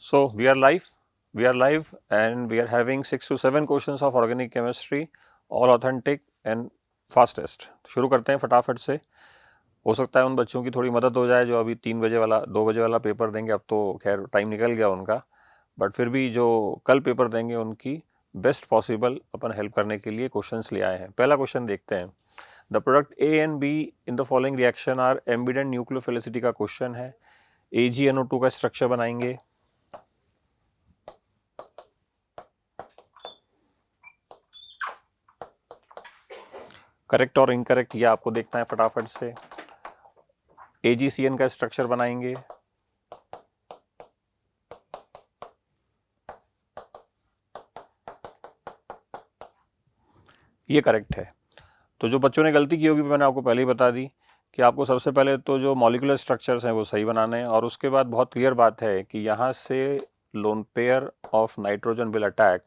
So we are live and we are having 6 to 7 questions of organic chemistry, all authentic and fastest. शुरू करते हैं फटाफट से. हो सकता है उन बच्चों की थोड़ी मदद हो जाए जो अभी 3 बजे वाला 2 बजे वाला पेपर देंगे. अब तो खैर टाइम निकल गया उनका, बट फिर भी जो कल पेपर देंगे उनकी बेस्ट पॉसिबल अपन हेल्प करने के लिए क्वेश्चंस ले आए हैं. पहला क्वेश्चन देखते हैं. The product A and B in the following reaction are ambident nucleophilicity का क्वेश्चन है. AgNO2 का स्ट्रक्चर बनाएंगे. करेक्ट और इनकरेक्ट ये आपको देखना है फटाफट से. AgCN का स्ट्रक्चर बनाएंगे. ये करेक्ट है. तो जो बच्चों ने गलती की होगी मैंने आपको पहले ही बता दी कि आपको सबसे पहले तो जो मॉलिक्यूलर स्ट्रक्चर्स हैं वो सही बनाने हैं, और उसके बाद बहुत क्लियर बात है कि यहाँ से lone pair of nitrogen will attack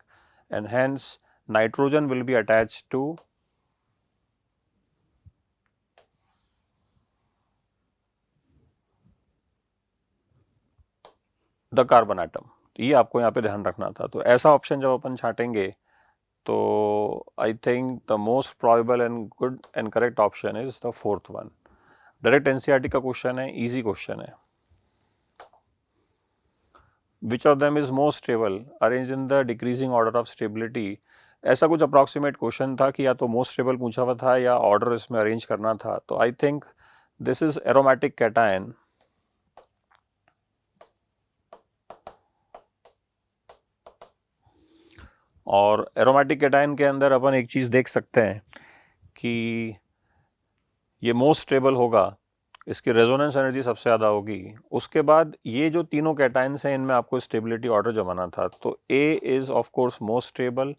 and hence nitrogen will be attached to the carbon atom. ये आपको यहाँ पे ध्यान रखना था. तो ऐसा ऑप्शन जब अपन छाटेंगे तो I think the most probable and good and correct option is the fourth one. Direct NCERT का क्वेश्चन है, इजी क्वेश्चन है. Which of them is most stable arranged in the decreasing order of stability. ऐसा कुछ approximate question था कि या तो most stable पूछा हुआ था या ऑर्डर इसमें अरेंज करना था. तो I think this is aromatic cation. और एरोमेटिक कैटायन के अंदर अपन एक चीज देख सकते हैं कि ये मोस्ट स्टेबल होगा, इसकी रेजोनेंस एनर्जी सबसे ज़्यादा होगी. उसके बाद ये जो तीनों कैटायंस हैं इनमें आपको स्टेबिलिटी ऑर्डर जमाना था. तो A is of course most stable.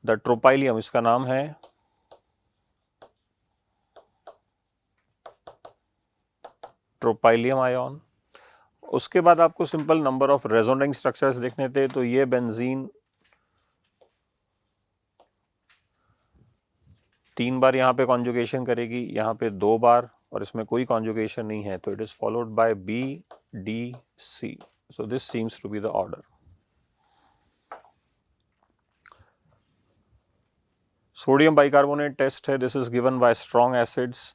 The tropylium इसका नाम है. Tropylium ion. उसके बाद आपको simple number of resonance structures देखने थे. तो ये बेंजीन 3 बार यहाँ पे कॉन्जुगेशन करेगी, यहाँ पे 2 बार, और इसमें कोई कॉन्जुगेशन नहीं है. तो it is followed by BDC. So this seems to be the order. Sodium bicarbonate test है. This is given by strong acids.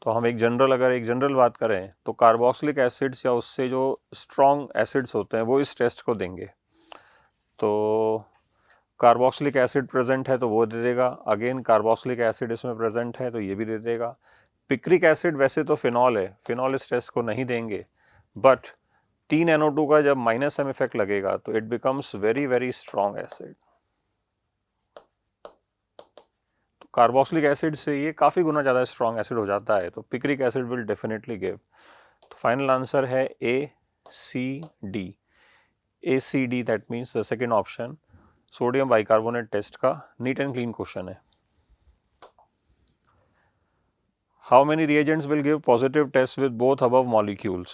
तो हम अगर एक जनरल बात करें तो कार्बोक्सिलिक एसिड्स या उससे जो स्ट्रॉन्ग एसिड्स होते हैं वो इस टेस्ट को देंगे. तो कार्बोक्सिलिक एसिड प्रेजेंट है तो वो दे देगा. अगेन कार्बोक्सिलिक एसिड इसमें प्रेजेंट है तो ये भी दे देगा. पिक्रिक एसिड वैसे तो फिनॉल है, फिनॉल इस टेस्ट को नहीं देंगे, बट 3NO2 का जब -M इफेक्ट लगेगा तो it becomes very very strong acid. Carboxylic acid से ये काफ़ी गुना ज़्यादा स्ट्रॉन्ग एसिड हो जाता है. तो picric acid will definitely give. तो फाइनल आंसर है ACD. ACD that means the second option. Sodium bicarbonate test का नीट एंड क्लीन क्वेश्चन है. How many reagents will give positive test with both above molecules.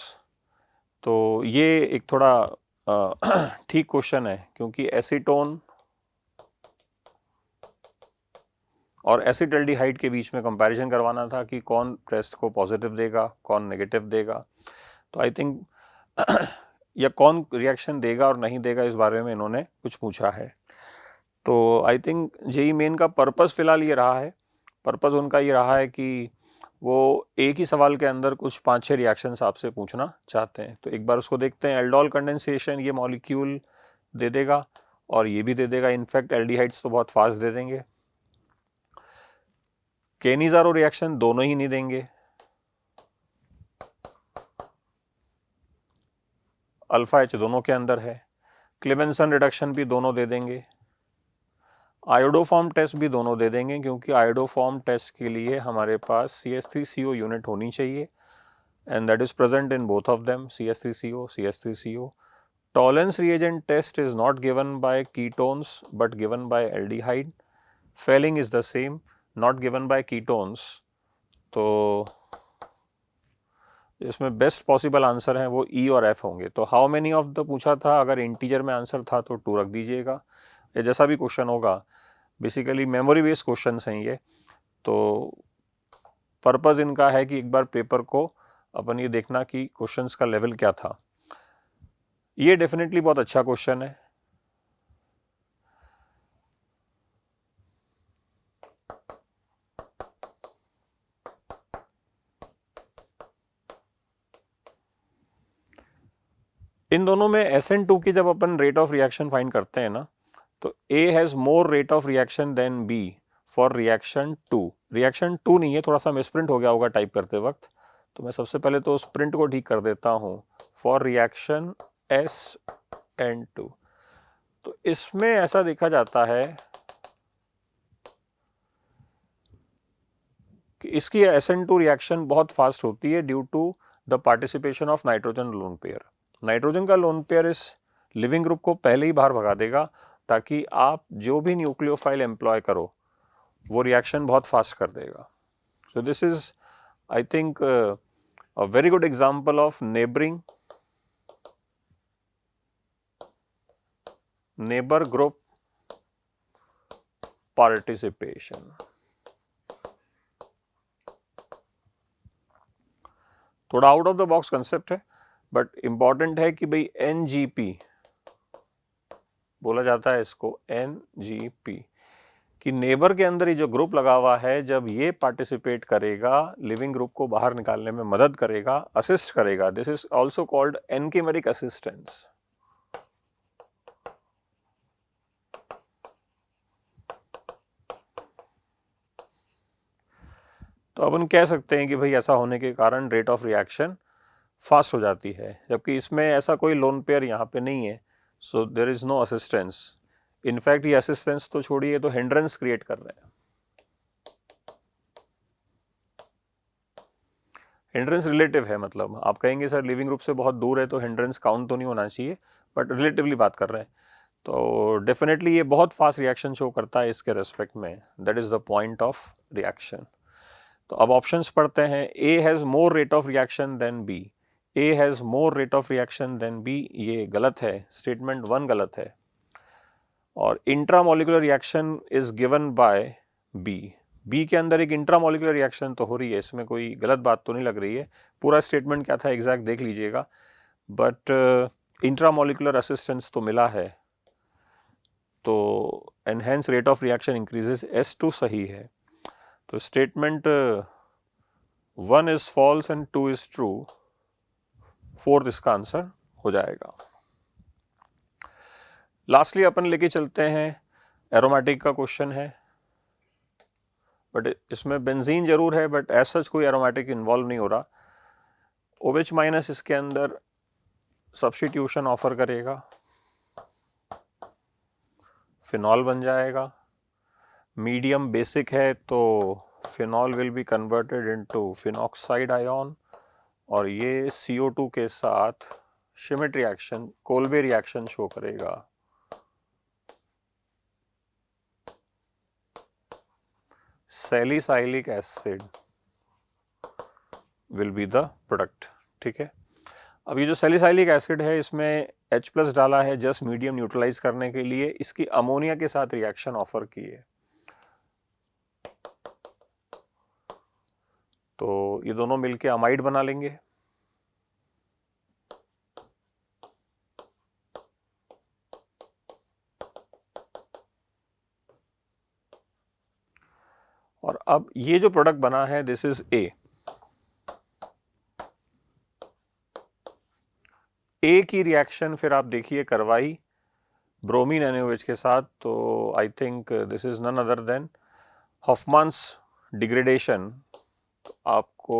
तो ये एक थोड़ा ठीक question है क्योंकि एसीटोन और एसिटल्डिहाइड के बीच में कंपैरिजन करवाना था कि कौन टेस्ट को पॉजिटिव देगा कौन नेगेटिव देगा. तो आई थिंक या कौन रिएक्शन देगा और नहीं देगा इस बारे में इन्होंने कुछ पूछा है. तो आई थिंक जेई मेन का पर्पस फिलहाल ये रहा है. पर्पस उनका ये रहा है कि वो एक ही सवाल के अंदर कुछ 5-6 रिएक्शंस आपसे पूछना चाहते हैं. तो एक बार उसको देखते हैं. एल्डोल कंडेंसेशन ये मॉलिक्यूल दे देगा और ये भी दे देगा. इनफैक्ट एल्डिहाइड्स तो बहुत फास्ट दे देंगे. केनिजारो रिएक्शन दोनों ही नहीं देंगे. अल्फा H दोनों के अंदर है. क्लेमेंसन रिडक्शन भी दोनों दे देंगे. आयोडोफॉर्म टेस्ट भी दोनों दे देंगे क्योंकि आयोडोफॉर्म टेस्ट के लिए हमारे पास CH3CO यूनिट होनी चाहिए and that is present in both of them, CH3CO, CH3CO. Tollens reagent test is not given by ketones but given by aldehyde. Failing is the same, not given by ketones. तो इसमें best possible answer है वो E और F होंगे. तो how many of the पूछा था, अगर इंटीजर में आंसर था तो 2 रख दीजिएगा. या जैसा भी क्वेश्चन होगा, बेसिकली मेमोरी बेस्ड क्वेश्चन हैं ये. तो पर्पस इनका है कि एक बार पेपर को अपन ये देखना कि क्वेश्चंस का लेवल क्या था. ये डेफिनेटली बहुत अच्छा क्वेश्चन है। इन दोनों में SN2 की जब अपन रेट ऑफ रिएक्शन फाइंड करते हैं ना, तो A has more rate of reaction than B for reaction 2। Reaction 2 नहीं है, थोड़ा सा मिसप्रिंट हो गया होगा टाइप करते वक्त, तो मैं सबसे पहले तो उस प्रिंट को ठीक कर देता हूं। फॉर रिएक्शन SN2, तो इसमें ऐसा देखा जाता है कि इसकी SN2 रिएक्शन बहुत फास्ट होती है due to the participation of nitrogen lone pair. Nitrogen का लोन पेयर इस लिविंग ग्रुप को पहले ही बाहर भगा देगा, ताकि आप जो भी न्यूक्लियोफाइल एम्प्लॉय करो वो रिएक्शन बहुत फास्ट कर देगा। So this is I think a very good example of neighbour group participation. थोड़ा out of the box concept है, बट इंपॉर्टेंट है कि भाई NGP बोला जाता है इसको, NGP, कि नेबर के अंदर ही जो ग्रुप लगा हुआ है, जब ये पार्टिसिपेट करेगा, लिविंग ग्रुप को बाहर निकालने में मदद करेगा, असिस्ट करेगा, this is also called anchimeric assistance. तो अपन कह सकते हैं कि भाई ऐसा होने के कारण रेट ऑफ रिएक्शन फास्ट हो जाती है, जबकि इसमें ऐसा कोई लोन पेयर यहाँ पे नहीं है, so there is no assistance. In fact ये असिस्टेंस तो छोड़िए, तो हिंड्रेंस क्रिएट कर रहे हैं। हिंड्रेंस रिलेटिव है, मतलब आप कहेंगे सर लिविंग ग्रुप से बहुत दूर है तो हिंड्रेंस काउंट तो नहीं होना चाहिए, बट रिलेटिवली बात कर रहे हैं, तो डेफिनेटली ये बहुत फास्ट रिएक्शन शो करता है इसके रेस्पेक्ट में। That is the point of reaction. तो अब ऑप्शंस पढ़ते हैं। A has more rate of reaction than B। A has more rate of reaction than B, ये गलत है, स्टेटमेंट 1 गलत है। और intramolecular reaction is given by B के अंदर एक इंट्रामोलिकुलर रिएक्शन तो हो रही है, इसमें कोई गलत बात तो नहीं लग रही है। पूरा स्टेटमेंट क्या था एग्जैक्ट देख लीजिएगा, बट इंट्रामोलिकुलर असिस्टेंस तो मिला है, तो enhance rate of reaction increases, S2 सही है। तो statement 1 is false and 2 is true, 4th इसका आंसर हो जाएगा। लास्टली अपन लेके चलते हैं एरोमेटिक का क्वेश्चन है, बट इसमें बेंजीन जरूर है, बट एज सच कोई एरोमेटिक इन्वॉल्व नहीं हो रहा। OH माइनस इसके अंदर सब्स्टिट्यूशन ऑफर करेगा, फिनॉल बन जाएगा। मीडियम बेसिक है तो phenol will be converted into phenoxide ion, और ये CO2 के साथ Schmidt reaction, Kolbe reaction show करेगा। Salicylic acid will be the product. ठीक है, अब ये जो सैलिसाइलिक एसिड है, इसमें H+ डाला है जस्ट मीडियम न्यूट्रलाइज करने के लिए, इसकी अमोनिया के साथ रिएक्शन ऑफर की है, तो ये दोनों मिलके अमाइड बना लेंगे। और अब ये जो प्रोडक्ट बना है, दिस इज A की रिएक्शन फिर आप देखिए करवाई ब्रोमीन NaOH के साथ, तो I think this is none other than Hofmann's degradation. तो आपको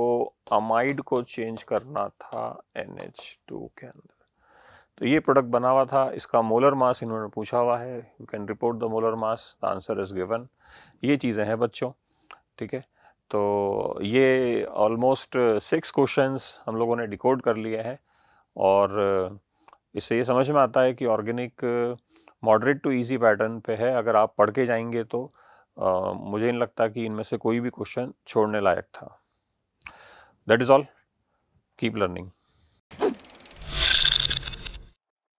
अमाइड को चेंज करना था NH2 के अंदर, तो ये प्रोडक्ट बना हुआ था। इसका मोलर मास इन्होंने पूछा हुआ है, you can report the molar mass, the answer is given. ये चीज़ें हैं बच्चों, ठीक है। तो ये ऑलमोस्ट 6 क्वेश्चंस हम लोगों ने डिकोड कर लिए हैं, और इससे ये समझ में आता है कि organic moderate to easy pattern पे है। अगर आप पढ़ के जाएंगे तो मुझे नहीं लगता कि इनमें से कोई भी क्वेश्चन छोड़ने लायक था। That is all, keep learning.